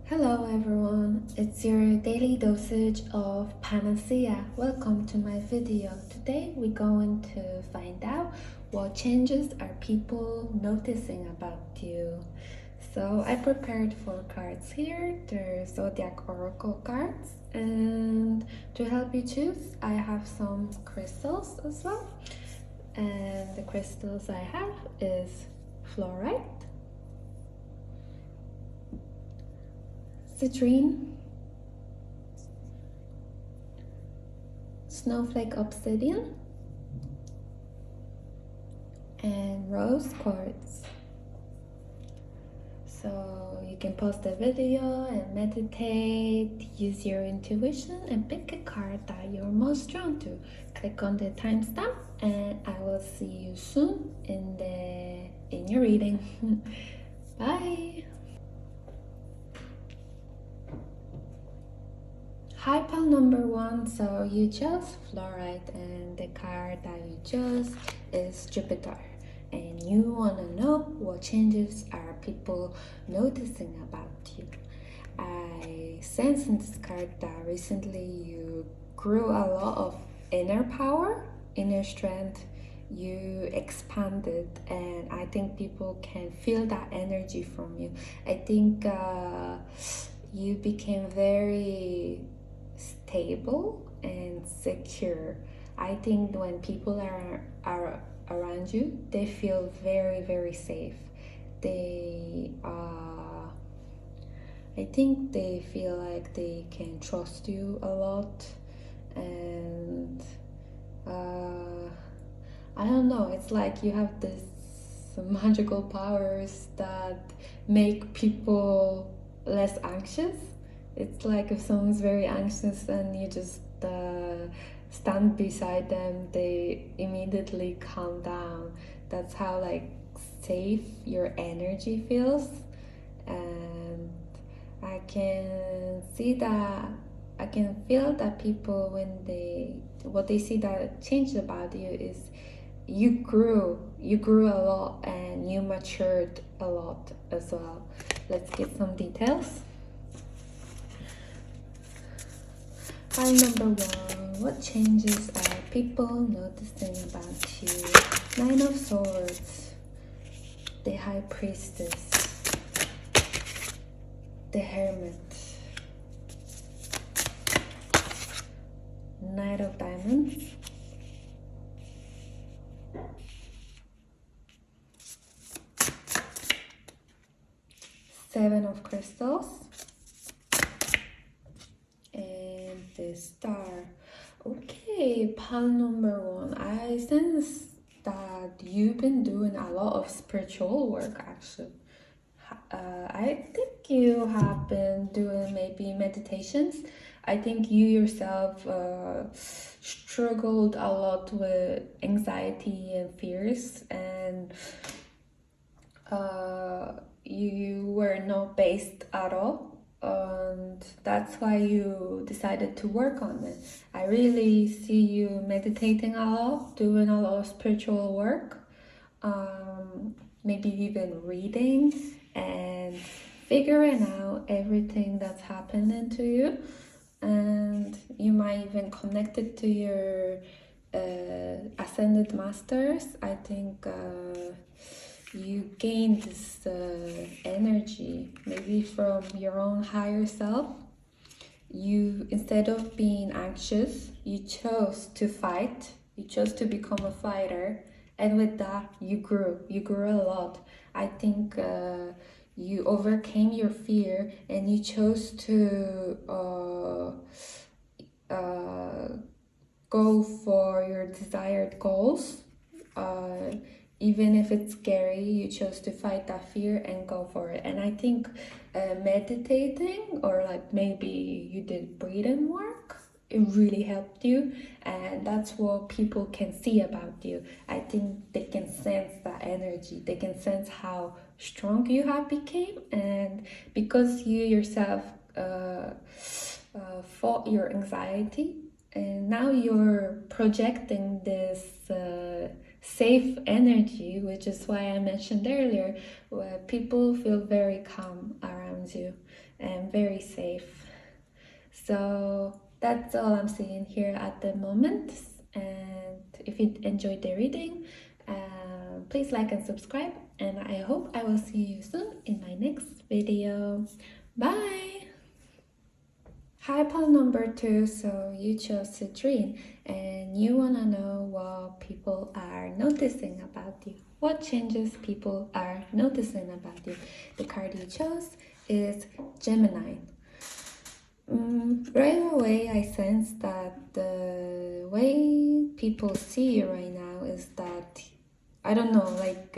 Hello everyone, it's your daily dosage of Panacea. Welcome to my video. Today we're going to find out what changes are people noticing about you. So I prepared 4 cards here. They're Zodiac Oracle cards, and to help you choose I have some crystals as well. And the crystals I have is fluorite, citrine, snowflake obsidian, and rose quartz. So you can pause the video and meditate, use your intuition and pick a card that you're most drawn to. Click on the timestamp and I will see you soon in your reading. Bye. Hi, pal number 1. So you chose fluorite and the card that you chose is Jupiter. And you want to know what changes are people noticing about you. I sense in this card that recently you grew a lot of inner power, inner strength. You expanded, and I think people can feel that energy from you. I think you became very stable and secure. I think when people are around you, they feel very, very safe. They I think they feel like they can trust you a lot, and I don't know, it's like you have this magical powers that make people less anxious. It's like if someone's very anxious and you just stand beside them, they immediately calm down. That's how like safe your energy feels. And I can see that, I can feel that people, when what they see that changed about you is you grew a lot and you matured a lot as well. Let's get some details. File number 1, what changes are people noticing about you? 9 of Swords, the High Priestess, the Hermit, Knight of Diamonds, Seven of Crystals, and the Star. Okay, pile number 1. I sense that you've been doing a lot of spiritual work actually. I think you have been doing maybe meditations. I think you yourself struggled a lot with anxiety and fears, and you were not based at all, and that's why you decided to work on it. I really see you meditating a lot, doing a lot of spiritual work, maybe even reading and figuring out everything that's happening to you. And you might even connect it to your ascended masters. I think you gain this energy maybe from your own higher self. You, instead of being anxious, you chose to fight. You chose to become a fighter, and with that you grew a lot. I think you overcame your fear and you chose to go for your desired goals. Even if it's scary, you chose to fight that fear and go for it. And I think meditating, or like maybe you did breathing work, it really helped you, and that's what people can see about you. I think they can sense that energy, they can sense how strong you have become, and because you yourself fought your anxiety, and now you're projecting this safe energy, which is why I mentioned earlier, where people feel very calm around you. and very safe. So that's all I'm seeing here at the moment. And if you enjoyed the reading, please like and subscribe. And I hope I will see you soon in my next video. Bye! Hi, Paul number 2. So you chose a dream and you want to know what people are noticing about you. What changes people are noticing about you. The card you chose is Gemini. Right away, I sense that the way people see you right now is that, I don't know, like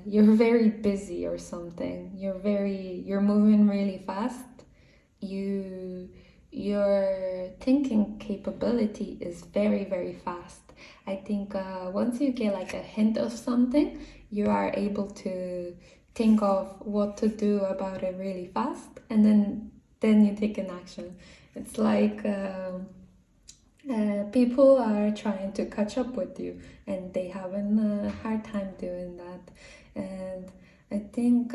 you're very busy or something. You're moving really fast. Your thinking capability is very, very fast. I think once you get like a hint of something, you are able to think of what to do about it really fast, and then you take an action. It's like people are trying to catch up with you, and they having a hard time doing that. And I think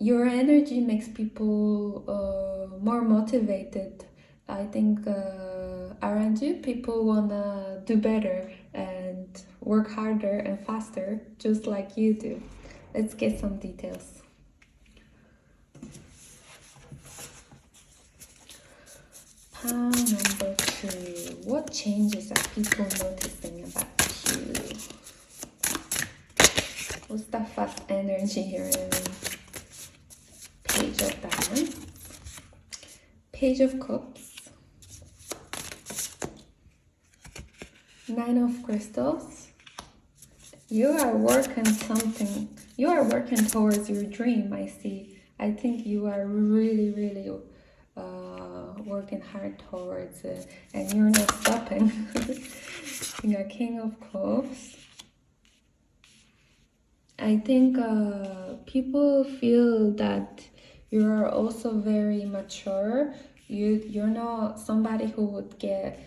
your energy makes people more motivated. I think around you, people wanna do better and work harder and faster, just like you do. Let's get some details. Pile number 2. What changes are people noticing about you? What's the fast energy here in Page of Diamonds? Page of Cups. 9 of Crystals. You are working something. You are working towards your dream, I see. I think you are really, really working hard towards it, and you're not stopping. You got King of Cups. I think people feel that you are also very mature. You're not somebody who would get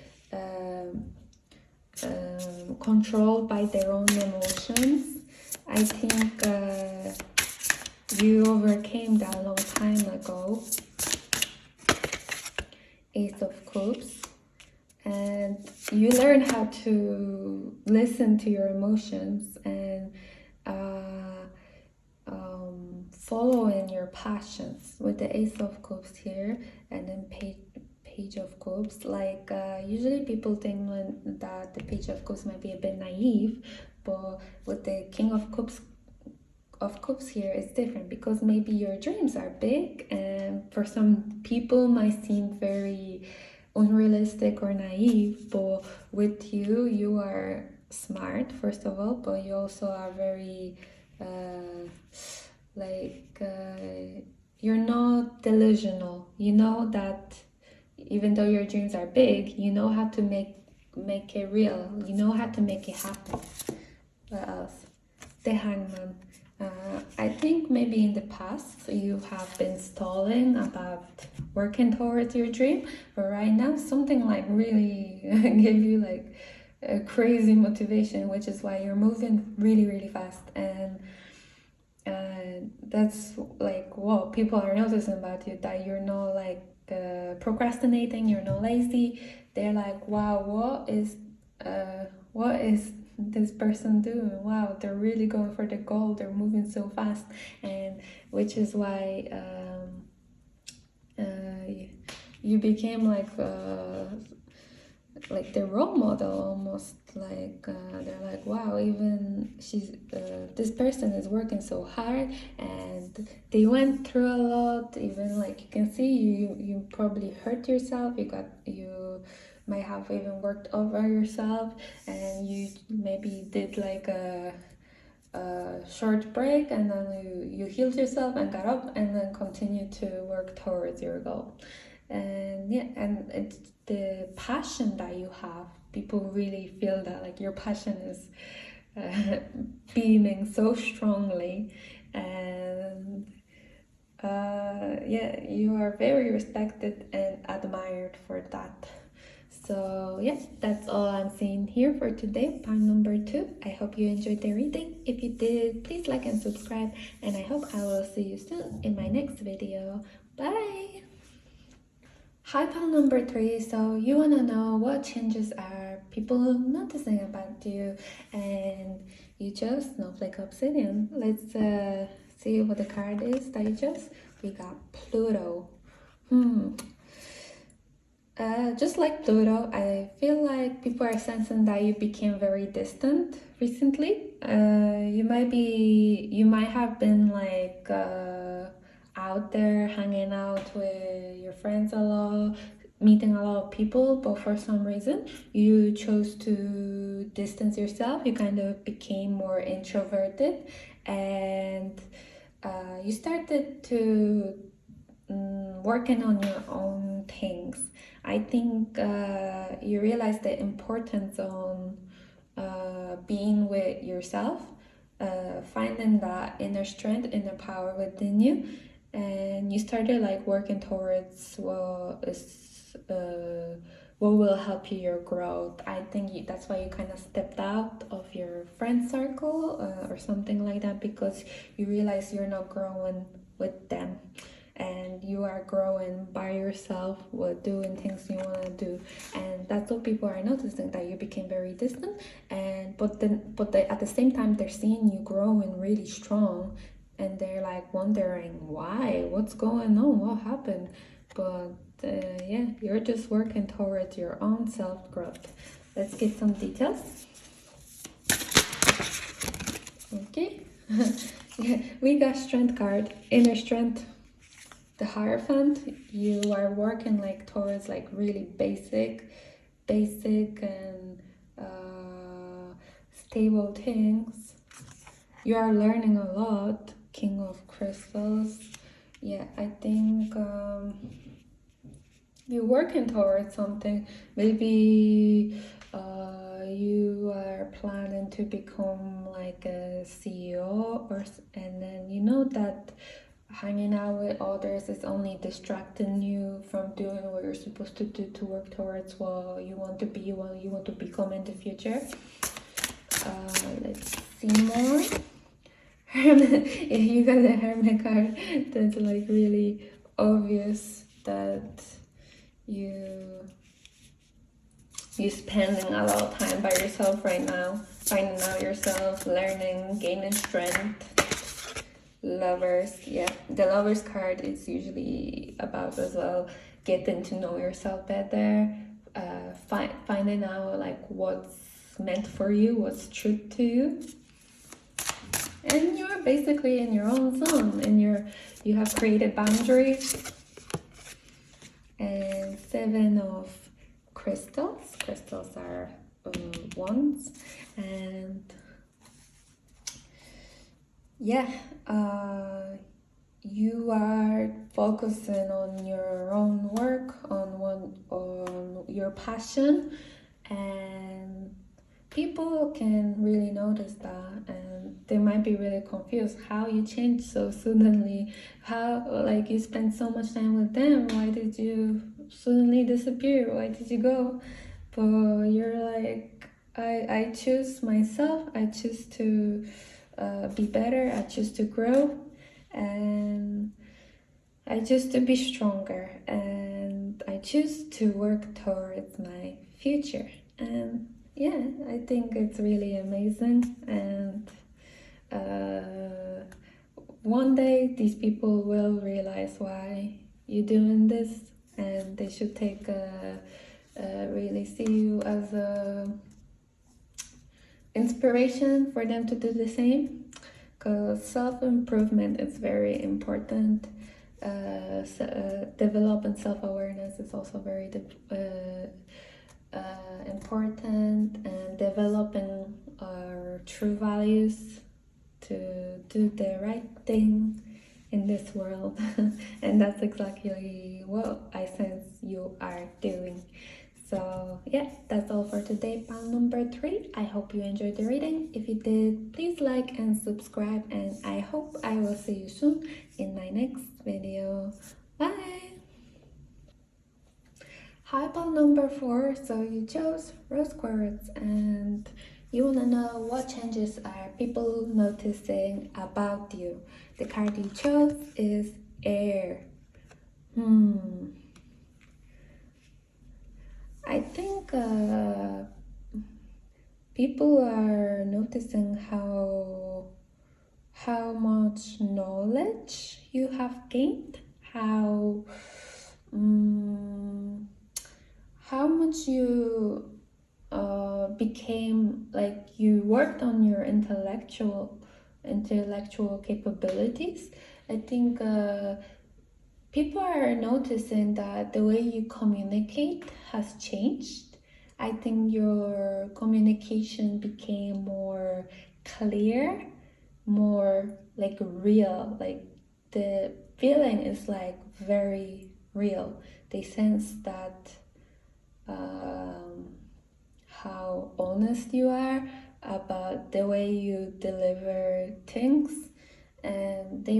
controlled by their own emotions. I think you overcame that a long time ago. Ace of Cups. And you learn how to listen to your emotions and following your passions with the Ace of Cups here, and then Page of Cups. Like usually people think that the Page of Cups might be a bit naive, but with the King of Cups here, it's different, because maybe your dreams are big and for some people might seem very unrealistic or naive, but with you are smart, first of all, but you also are very you're not delusional. You know that even though your dreams are big, you know how to make it real. You know how to make it happen. What else? The Hangman. I think maybe in the past you have been stalling about working towards your dream, but right now something like really gave you like a crazy motivation, which is why you're moving really, really fast. And that's like what people are noticing about you, that you're not like procrastinating, you're not lazy. They're like, wow, what is this person doing? Wow, they're really going for the goal, they're moving so fast. And which is why you became like the role model almost. Like they're like, wow, even this person is working so hard, and they went through a lot. Even like you can see, you probably hurt yourself, you might have even worked over yourself, and you maybe did like a short break, and then you healed yourself and got up and then continued to work towards your goal. And yeah, and it's the passion that you have. People really feel that, like, your passion is beaming so strongly, and yeah, you are very respected and admired for that. So yeah, that's all I'm seeing here for today, part number 2. I hope you enjoyed the reading. If you did, please like and subscribe, and I hope I will see you soon in my next video. Bye! Hi, part number 3. So you want to know what changes are people noticing about you, and you chose Snowflake Obsidian. Let's see what the card is that you chose. We got Pluto. Just like Pluto, I feel like people are sensing that you became very distant recently. You might have been like out there hanging out with your friends a lot, meeting a lot of people, but for some reason you chose to distance yourself. You kind of became more introverted, and you started to working on your own things. I think you realize the importance on being with yourself, finding that inner strength, inner power within you, and you started like working towards what will help you your growth. I think that's why you kind of stepped out of your friend circle or something like that, because you realize you're not growing with them, and you are growing by yourself with doing things you want to do. And that's what people are noticing, that you became very distant, and at the same time they're seeing you growing really strong, and they're like wondering what's going on, what happened. But yeah, you're just working towards your own self-growth. Let's get some details. Okay. Yeah, we got strength card, inner strength. The Hierophant, you are working like towards like really basic and stable things. You are learning a lot. King of Crystals. Yeah, I think you're working towards something. Maybe you are planning to become like a CEO, and then you know that hanging out with others is only distracting you from doing what you're supposed to do to work towards what you want to be, what you want to become in the future. Let's see more. Hermit. If you got the Hermit card, that's like really obvious that you're spending a lot of time by yourself right now, finding out yourself, learning, gaining strength. Lovers, yeah, the Lovers card is usually about as well getting to know yourself better, finding out like what's meant for you, what's true to you, and you're basically in your own zone, and you have created boundaries. And 7 of Crystals. Crystals are wands, and yeah, you are focusing on your own work, on your passion, and people can really notice that, and they might be really confused how you changed so suddenly, how like you spent so much time with them, why did you suddenly disappear, why did you go? But you're like, I choose myself, I choose to be better, I choose to grow, and I choose to be stronger, and I choose to work towards my future. And yeah, I think it's really amazing, and one day these people will realize why you're doing this, and they should take really see you as a inspiration for them to do the same, because self-improvement is very important. Developing self-awareness is also very important, and developing our true values to do the right thing in this world. And that's exactly what I sense you are doing. So yeah, that's all for today, part number 3. I hope you enjoyed the reading. If you did, please like and subscribe, and I hope I will see you soon in my next video. Bye! Hi, Paul number 4. So you chose rose quartz and you want to know what changes are people noticing about you. The card you chose is air. I think people are noticing how much knowledge you have gained, how much you became, like, you worked on your intellectual capabilities. I think people are noticing that the way you communicate has changed. I think your communication became more clear, more like real, like the feeling is like very real. They sense that how honest you are about the way you deliver things, and they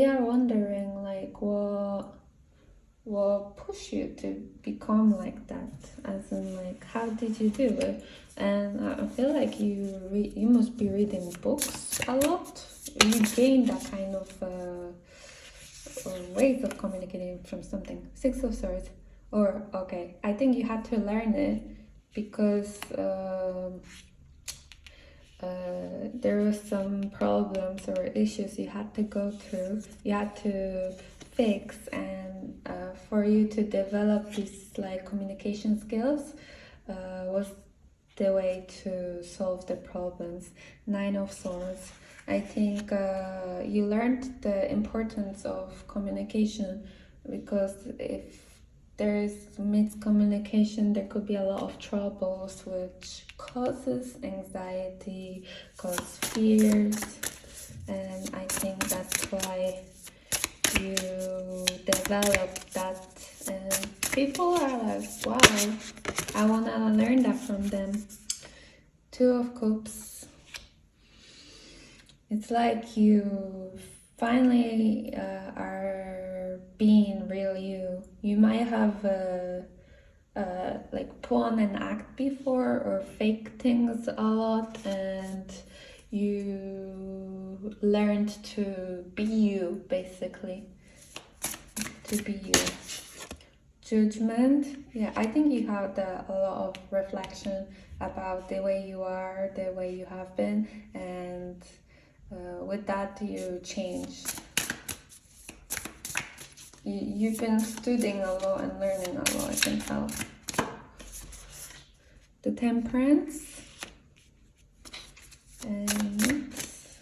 are wondering like what pushed you to become like that, as in like how did you do it. And I feel like you must be reading books a lot. You gain that kind of ways of communicating from something. Six of Swords. Or okay, I think you had to learn it because there were some problems or issues you had to go through, you had to fix, and for you to develop these like communication skills was the way to solve the problems. Nine of Swords. I think you learned the importance of communication, because if there is miscommunication, there could be a lot of troubles, which causes anxiety, causes fears, and I think that's why you develop that. And people are like, wow, I want to learn that from them. Two of Cups. It's like you finally are being real you. You might have like put on an act before or fake things a lot, and you learned to be you, basically. To be you. Judgment. Yeah, I think you had a lot of reflection about the way you are, the way you have been, and with that you change. You've been studying a lot and learning a lot, I can tell. The Temperance. And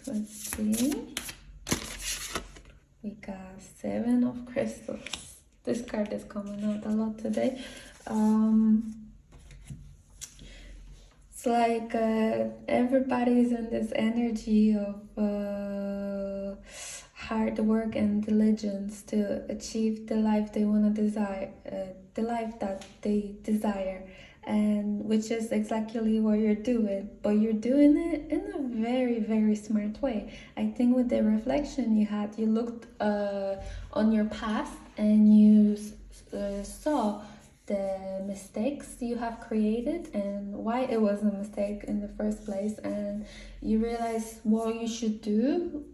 let's see. We got Seven of Crystals. This card is coming out a lot today. It's like everybody's in this energy of hard work and diligence to achieve the life they want to desire, the life that they desire, and which is exactly what you're doing, but you're doing it in a very, very smart way. I think with the reflection you had, you looked on your past and you saw the mistakes you have created and why it was a mistake in the first place, and you realize what you should do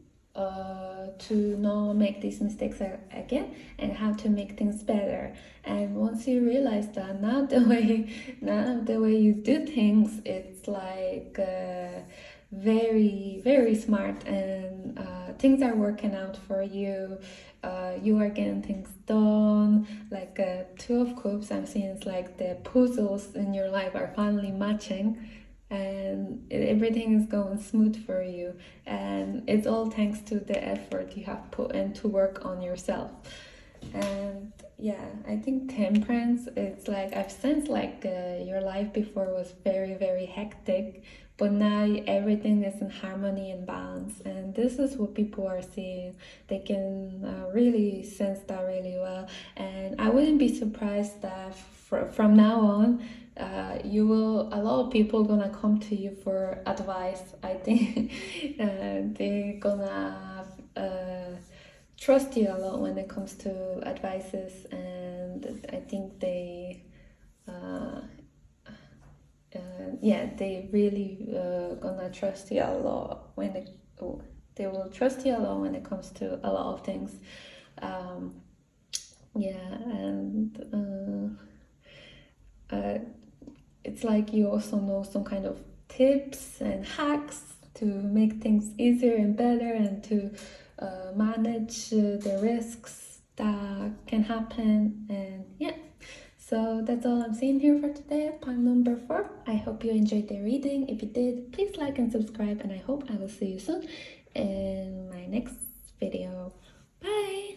to not make these mistakes again, and how to make things better. And once you realize that, now the way you do things, it's like very, very smart, and things are working out for you. You are getting things done. Like Two of Cups, I'm seeing it's like the puzzles in your life are finally matching, and everything is going smooth for you, and it's all thanks to the effort you have put in to work on yourself. And yeah, I think Temperance, it's like I've sensed like your life before was very, very hectic, but now everything is in harmony and balance, and this is what people are seeing. They can really sense that really well, and I wouldn't be surprised that from now on a lot of people gonna come to you for advice. I think they're gonna trust you a lot when it comes to advices, and I think uh, yeah, they really gonna trust you a lot when they will trust you a lot when it comes to a lot of things. Um, yeah, and it's like you also know some kind of tips and hacks to make things easier and better, and to manage the risks that can happen. And yeah, so that's all I'm saying here for today, point number 4. I hope you enjoyed the reading. If you did, please like and subscribe, and I hope I will see you soon in my next video. Bye.